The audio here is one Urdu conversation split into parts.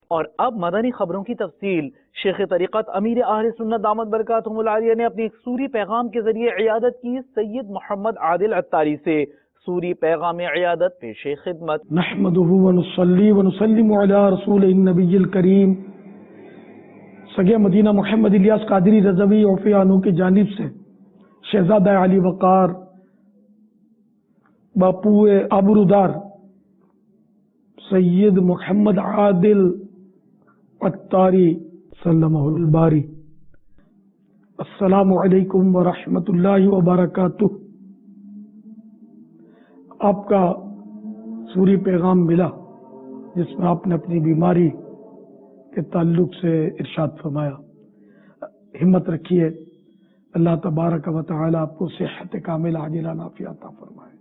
اور اب مدنی خبروں کی تفصیل۔ شیخ طریقت امیر اہل سنت دامت برکاتہم العالیہ نے اپنی ایک سوری پیغام کے ذریعے عیادت کی سید محمد عادل عطاری سے۔ سوری پیغام عیادت پیش خدمت۔ نحمده ونصلي ونسلم على رسول النبی الکریم۔ سگے مدینہ محمد الیاس قادری رضوی عفیانو کی جانب سے شہزادہ علی وقار باپو آبرودار سید محمد عادل عطاری سلمہ الباری، السلام علیکم ورحمۃ اللہ وبرکاتہ۔ آپ کا سوری پیغام ملا جس میں آپ نے اپنی بیماری کے تعلق سے ارشاد فرمایا۔ ہمت رکھیے، اللہ تبارک و تعالی آپ کو صحت کامل عاجلہ نافعہ عطا فرمائے۔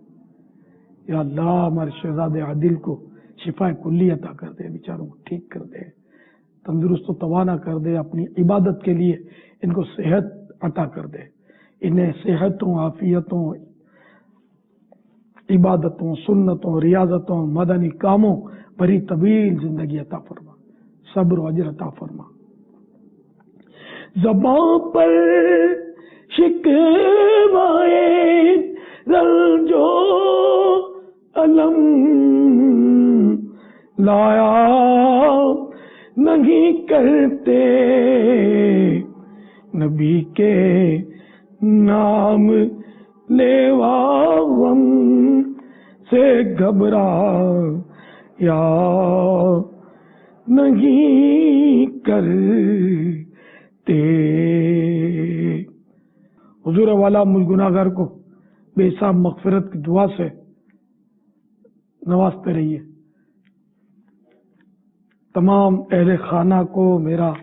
یا اللہ ہمارے شہزادے عادل کو شفا کلی عطا کر دے، بیچاروں کو ٹھیک کر دے، تندرست و توانا کر دے، اپنی عبادت کے لیے ان کو صحت عطا کر دے، انہیں صحتوں، عافیتوں، عبادتوں، سنتوں، ریاضتوں، مدنی کاموں بھری طویل زندگی عطا فرما، صبر و اجر عطا فرما۔ زباں پر شکوائے رنج و الم لایا نہیں کرتے، نبی کے نام لیوا غم سے گھبرا یا نہیں کرتے۔ حضور والا ملک گناہگار کو بے حساب مغفرت کی دعا سے نوازتے رہیے۔ تمام اہل خانہ کو میرا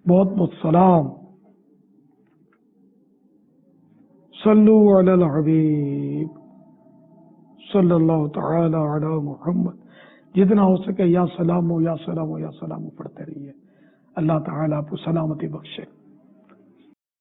بہت بہت سلام۔ صلو علی الحبیب صلی اللہ تعالی علی محمد۔ جتنا ہو سکے یا سلام ہو یا سلام ہو یا سلام ہو پڑھتے رہیے۔ اللہ تعالیٰ آپ کو سلامتی بخشے۔